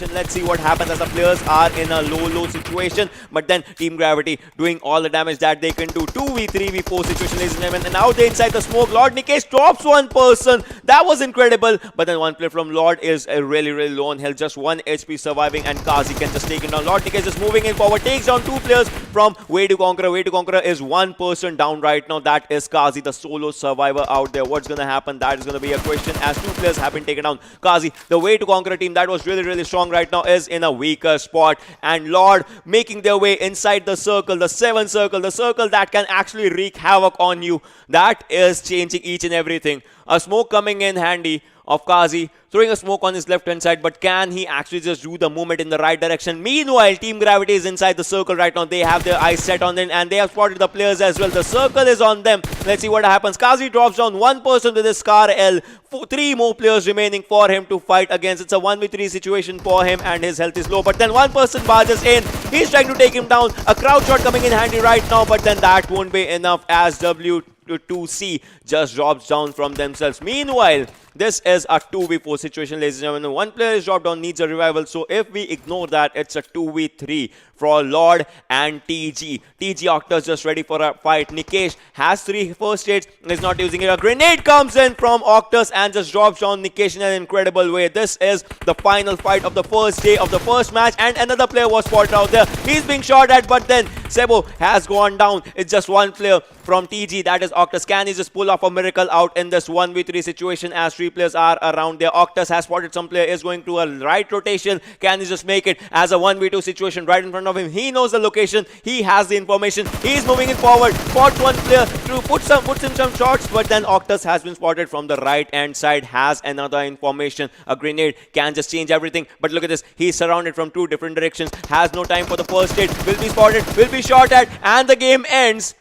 situation. Let's see what happens as the players are in a low situation. But then Team Gravity doing all the damage that they can do. 2v3v4 situation, ladies and gentlemen. And now they inside the smoke. Lord Nikesh drops one person. That was incredible. But then one player from Lord is really low on health. Just 1 HP surviving, and Kazi can just take it down. Lord Nikesh just moving in forward. Takes down 2 players from Way to Conqueror. Way to Conqueror is 1 person down right now. That is Kazi, the solo survivor out there. What's going to happen? That is going to be a question, as 2 players have been taken down. Kazi, the Way to Conqueror team that was really strong right now, is in a weaker spot. And Lord making their way inside the circle, the 7 circle, the circle that can actually wreak havoc on you. That is changing each and everything. A smoke coming in handy of Kazi, throwing a smoke on his left hand side, but can he actually just do the movement in the right direction? Meanwhile, Team Gravity is inside the circle right now. They have their eyes set on them, and they have spotted the players as well. The circle is on them. Let's see what happens. Kazi drops down 1 person with his Scar L. 3 more players remaining for him to fight against. It's a 1v3 situation for him, and his health is low. But then 1 person barges in. He's trying to take him down. A crowd shot coming in handy right now, but then that won't be enough, as W2C just drops down from themselves. Meanwhile, this is a 2v4 situation, ladies and gentlemen. 1 player is dropped down, needs a revival. So if we ignore that, it's a 2v3 for Lord and TG. TG Octus just ready for a fight. Nikesh has 3 first aids, is not using it. A grenade comes in from Octus and just drops down Nikesh in an incredible way. This is the final fight of the first day of the first match, and another player was spotted out there. He's being shot at, but then Sebo has gone down. It's just 1 player from TG, that is Octus. Can he just pull off a miracle out in this 1v3 situation, as 3 players are around there? Octus has spotted some player, is going to a right rotation. Can he just make it as a 1v2 situation right in front of him? He knows the location, he has the information, he's moving it forward. Spots 1 player to puts in some shots, but then Octus has been spotted from the right hand side, has another information. A grenade can just change everything, but look at this, he's surrounded from 2 different directions, has no time for the first aid, will be spotted, will be shot at, and the game ends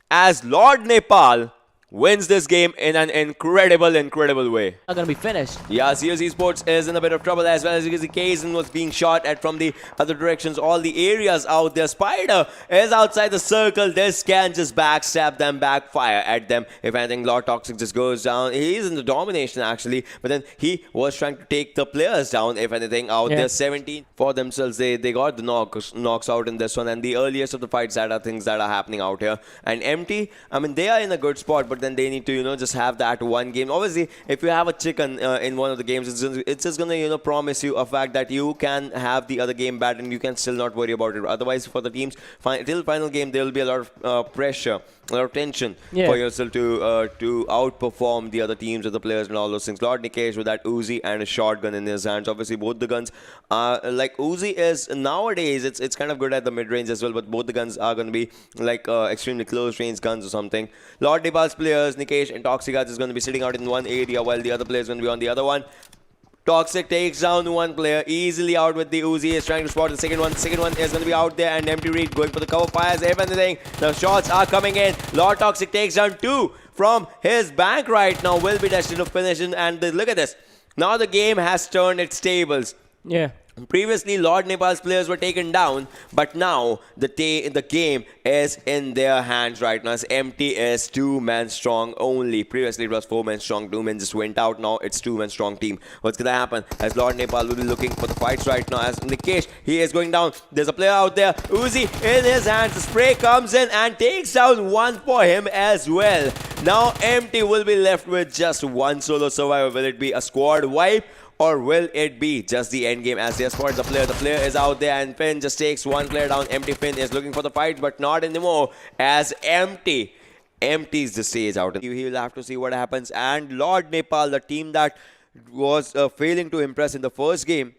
as Lord Nepal wins this game in an incredible way. Not gonna be finished. Yeah, CS Esports is in a bit of trouble, as well as you can see Kaizen was being shot at from the other directions, all the areas out there. Spider is outside the circle. This can just backstab them, backfire at them. If anything, Lord Toxic just goes down. He's in the domination actually, but then he was trying to take the players down. If anything, out there 17 for themselves. They got the knocks out in this one, and the earliest of the fights that are things that are happening out here. And Empty, I mean, they are in a good spot, but then they need to, just have that one game. Obviously, if you have a chicken in one of the games, it's just gonna, promise you a fact that you can have the other game bad and you can still not worry about it. Otherwise, for the teams, till final game, there will be a lot of pressure, a lot of tension for yourself to outperform the other teams or the players and all those things. Lord Nikesh with that Uzi and a shotgun in his hands. Obviously, both the guns are like Uzi is nowadays. It's kind of good at the mid range as well, but both the guns are going to be like extremely close range guns or something. Lord Nepal's players, Nikesh and Toxic, is going to be sitting out in one area while the other player is going to be on the other one. Toxic takes down 1 player easily out with the Uzi. Is trying to spot the second one. The second one is going to be out there, and Empty Reed going for the cover fires. If anything, the shots are coming in. Lord Toxic takes down 2 from his bank right now. Will be destined to finish in, and look at this. Now the game has turned its tables. Yeah. Previously, Lord Nepal's players were taken down, but now the game is in their hands right now. As Empty is 2-man strong only. Previously, it was 4-man strong. 2 men just went out. Now it's 2-man strong team. What's gonna happen? As Lord Nepal will be looking for the fights right now. As Nikesh, he is going down. There's a player out there. Uzi in his hands. The spray comes in and takes down 1 for him as well. Now Empty will be left with just 1 solo survivor. Will it be a squad wipe, or will it be just the end game? As they spot the player is out there, and Finn just takes 1 player down. Empty Finn is looking for the fight, but not anymore, as Empties the stage out. He will have to see what happens. And Lord Nepal, the team that was failing to impress in the first game,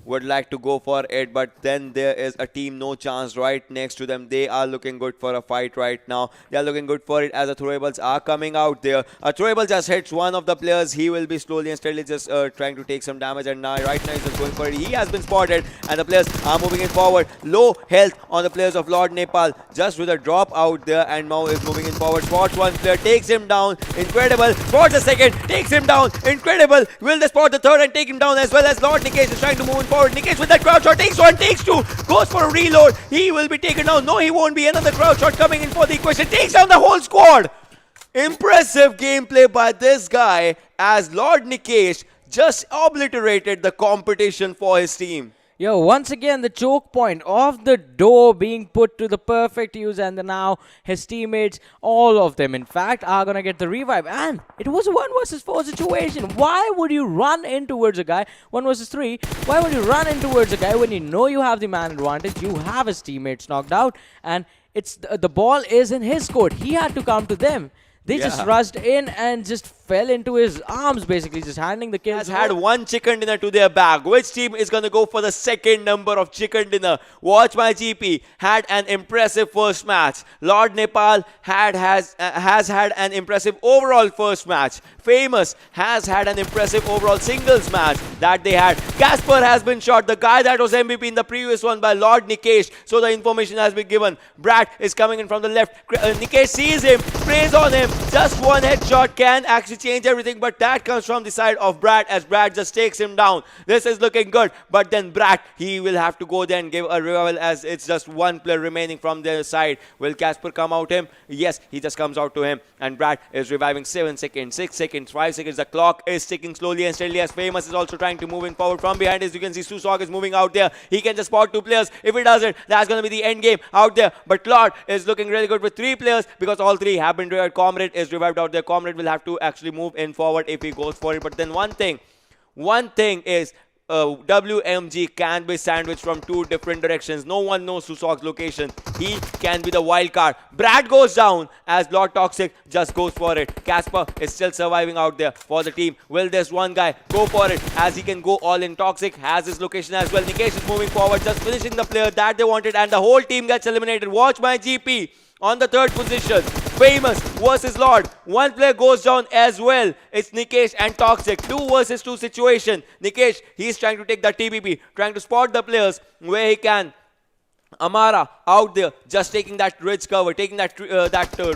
would like to go for it, but then there is a team No Chance right next to them. They are looking good for a fight right now. They are looking good for it, as the throwables are coming out there. A throwable just hits 1 of the players. He will be slowly and steadily just trying to take some damage, and now right now he's just going for it. He has been spotted, and the players are moving it forward. Low health on the players of Lord Nepal, just with a drop out there, and now is moving in forward. Spots 1 player, takes him down. Incredible. Spots the second, takes him down. Incredible. Will they spot the third and take him down, as well as Lord Nikesh is trying to move forward. Nikesh with that crowd shot, takes 1, takes 2, goes for a reload. He will be taken down. No, he won't be. Another crowd shot coming in for the equation. Takes down the whole squad. Impressive gameplay by this guy, as Lord Nikesh just obliterated the competition for his team. Yo, once again, the choke point of the door being put to the perfect use, and now his teammates, all of them, in fact, are gonna get the revive. And it was a 1 versus 4 situation. Why would you run in towards a guy? 1 versus 3. Why would you run in towards a guy when you know you have the man advantage? You have his teammates knocked out, and it's the ball is in his court. He had to come to them. They just rushed in and just fell into his arms, basically, just handing the kills. Has had one chicken dinner to their bag. Which team is going to go for the second number of chicken dinner? Watch My GP had an impressive first match. Lord Nepal has had an impressive overall first match. Famous has had an impressive overall singles match that they had. Casper has been shot, the guy that was MVP in the previous one, by Lord Nikesh. So the information has been given. Brad is coming in from the left. Nikesh sees him, sprays on him. Just one headshot can actually change everything, but that comes from the side of Brad as Brad just takes him down. This is looking good, but then Brad, he will have to go there and give a revival as it's just one player remaining from their side. Will Casper come out him? Yes, he just comes out to him, and Brad is reviving 7 seconds, 6 seconds, 5 seconds. The clock is ticking slowly and steadily as Famous is also trying to move in forward from behind. As you can see, Susok is moving out there. He can just spot 2 players. If he does it, that's going to be the end game out there. But Lord is looking really good with 3 players because all 3 have been revived. Comrade is revived out there. Comrade will have to actually move in forward if he goes for it. But then one thing is WMG can be sandwiched from 2 different directions. No one knows Susok's location. He can be the wild card. Brad goes down as Lord Toxic just goes for it. Casper is still surviving out there for the team. Will this one guy go for it as he can go all in? Toxic has his location as well. Nikesh is moving forward, just finishing the player that they wanted, and the whole team gets eliminated. Watch My GP on the 3rd position. Famous versus Lord. One player goes down as well. It's Nikesh and Toxic. 2 versus 2 situation. Nikesh, he's trying to take the TPP, trying to spot the players where he can. Amara out there just taking that ridge cover, taking that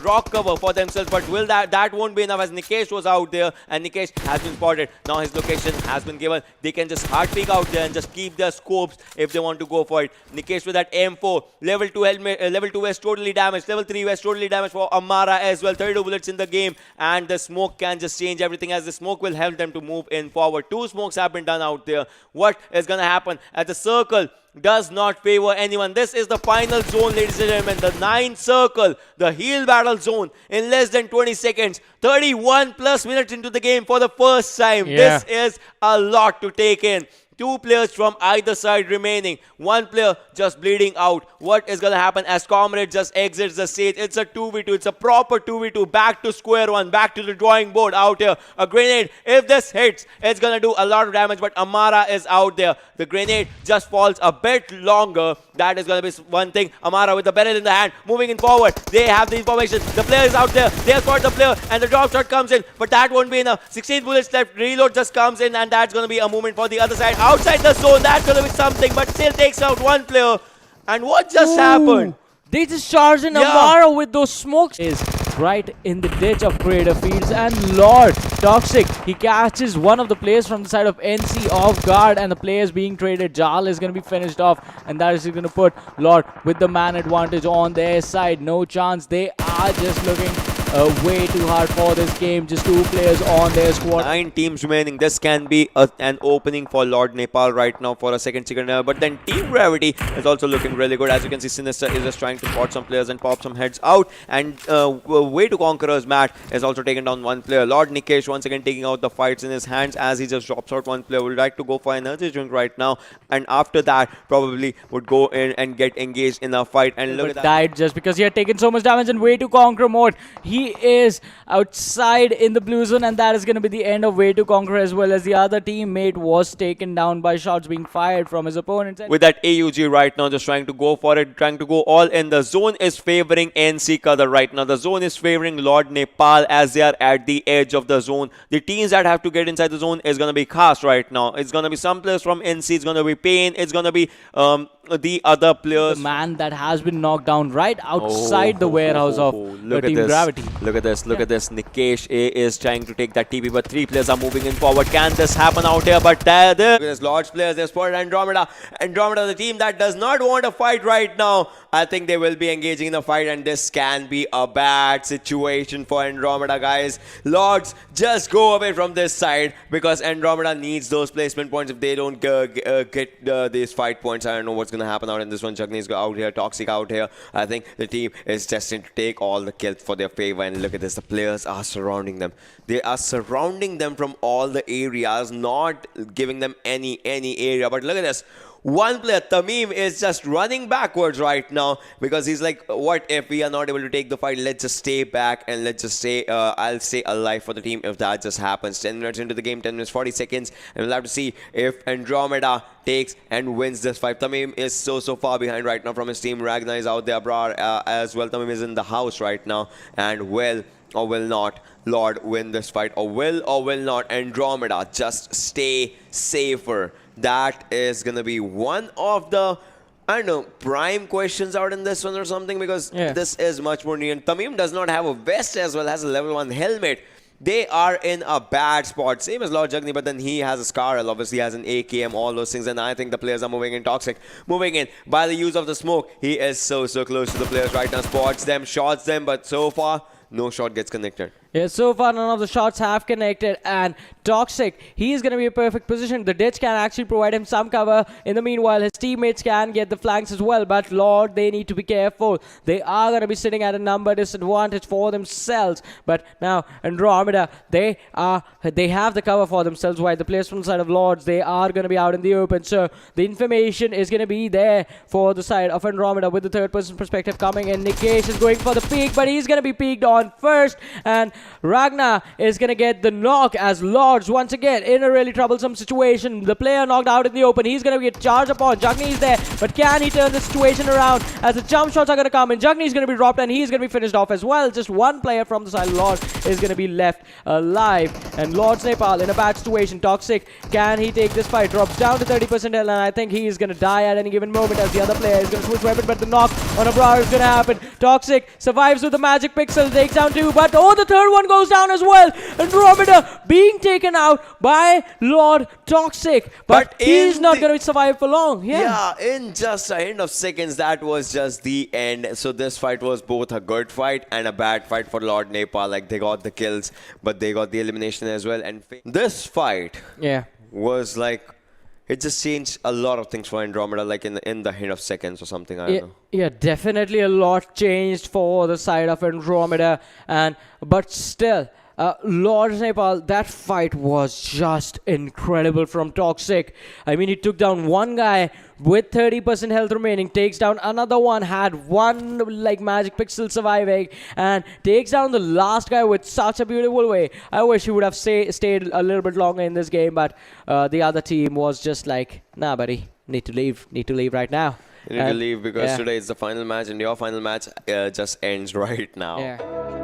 rock cover for themselves, but will that won't be enough as Nikesh was out there, and Nikesh has been spotted. Now his location has been given. They can just hard peek out there and just keep their scopes if they want to go for it. Nikesh with that M4, level 2 helmet, level 2 vest totally damaged, level 3 vest totally damaged for Amara as well. 32 bullets in the game, and the smoke can just change everything as the smoke will help them to move in forward. 2 smokes have been done out there. What is gonna happen as the circle does not favor anyone? This is the final zone, ladies and gentlemen. The 9th circle, the heal battle zone in less than 20 seconds. 31 plus minutes into the game for the first time. This is a lot to take in. 2 players from either side remaining. 1 player just bleeding out. What is going to happen as Comrade just exits the stage? It's a 2v2. It's a proper 2v2. Back to square one. Back to the drawing board out here. A grenade. If this hits, it's going to do a lot of damage. But Amara is out there. The grenade just falls a bit longer. That is going to be one thing. Amara with the barrel in the hand. Moving in forward. They have the information. The player is out there. They have got the player. And the drop shot comes in. But that won't be enough. 16 bullets left. Reload just comes in. And that's going to be a movement for the other side. Outside the zone, that's going to be something, but still takes out 1 player. And what just happened? They just charged in Amara with those smokes. Is right in the ditch of Creator Fields, and Lord Toxic, he catches one of the players from the side of NC off guard, and the players being traded. Jal is going to be finished off, and that is going to put Lord with the man advantage on their side. No chance. They are just looking way too hard for this game. Just 2 players on their squad. 9 teams remaining. This can be an opening for Lord Nepal right now for a second chicken dinner. But then Team Gravity is also looking really good. As you can see, Sinister is just trying to spot some players and pop some heads out. And Way to Conqueror's Matt is also taking down 1 player. Lord Nikesh once again taking out the fights in his hands as he just drops out 1 player. Would like to go for an energy drink right now. And after that, probably would go in and get engaged in a fight. And look at that. Died just because he had taken so much damage in Way to Conquer mode. He is outside in the blue zone, and that is going to be the end of Way to Conquer, as well as the other teammate was taken down by shots being fired from his opponents. With that AUG right now, just trying to go for it, trying to go all in. The zone is favoring NC Kadar right now. The zone is favoring Lord Nepal as they are at the edge of the zone. The teams that have to get inside the zone is going to be Khas right now. It's going to be some players from NC. It's going to be Pain. It's going to be the other players. The man that has been knocked down right outside the warehouse of Team Gravity. Look at this. Look at this. Nikesh is trying to take that TP, but 3 players are moving in forward. Can this happen out here? But there's Lord's players. There's spotted Andromeda. Andromeda, the team that does not want to fight right now. I think they will be engaging in a fight, and this can be a bad situation for Andromeda, guys. Lords, just go away from this side because Andromeda needs those placement points. If they don't get these fight points, I don't know what's going to happen out in this one. Jagni's out here, Toxic out here. I think the team is destined to take all the kills for their favor, and look at this. The players are surrounding them. They are surrounding them from all the areas, not giving them any area. But look at this. One player, Tamim, is just running backwards right now because he's like, what if we are not able to take the fight? Let's just stay back and let's just stay, I'll stay alive for the team if that just happens. 10 minutes into the game, 10 minutes, 40 seconds, and we'll have to see if Andromeda takes and wins this fight. Tamim is so far behind right now from his team. Ragnar is out there, Abrar as well. Tamim is in the house right now, and will or will not Lord win this fight, or will not Andromeda just stay safer? That is gonna be one of the, I don't know, prime questions out in this one or something, because this is much more near. Tamim does not have a vest as well, has a level 1 helmet. They are in a bad spot, same as Lord Jagni, but then he has a Scarl, obviously has an AKM, all those things, and I think the players are moving in. Toxic moving in by the use of the smoke. He is so close to the players right now, spots them, shots them, but so far no shot gets connected. Yeah, so far none of the shots have connected, and Toxic, he is going to be a perfect position. The ditch can actually provide him some cover. In the meanwhile, his teammates can get the flanks as well, but Lord, they need to be careful. They are going to be sitting at a number disadvantage for themselves. But now Andromeda, they have the cover for themselves, while the players from the side of Lords, they are going to be out in the open. So the information is going to be there for the side of Andromeda with the third person perspective coming in. Nikesh is going for the peek, but he's going to be peeked on first, and Ragnar is going to get the knock as Lords once again in a really troublesome situation. The player knocked out in the open. He's going to get charged upon. Jagni is there, but can he turn the situation around as the jump shots are going to come in? Jagni is going to be dropped, and he's going to be finished off as well. Just one player from the side of Lords is going to be left alive, and Lords Nepal in a bad situation. Toxic, can he take this fight? Drops down to 30% health, and I think he is going to die at any given moment as the other player is going to switch weapon, but the knock on Abrar is going to happen. Toxic survives with the magic pixel, takes down 2, but the third one goes down as well. Andromeda being taken out by Lord Toxic, but he's not going to survive for long. Yeah, in just a hint of seconds, that was just the end. So this fight was both a good fight and a bad fight for Lord Nepal. Like, they got the kills, but they got the elimination as well. And this fight was like, it just changed a lot of things for Andromeda, like in the hint of seconds or something. I don't know. Yeah, definitely a lot changed for the side of Andromeda, but still, Lord Nepal, that fight was just incredible from Toxic. I mean, he took down one guy with 30% health remaining, takes down another one, had one like magic pixel surviving, and takes down the last guy with such a beautiful way. I wish he would have stayed a little bit longer in this game, but the other team was just like, nah buddy, need to leave right now. You need to leave because today is the final match, and your final match just ends right now. Yeah.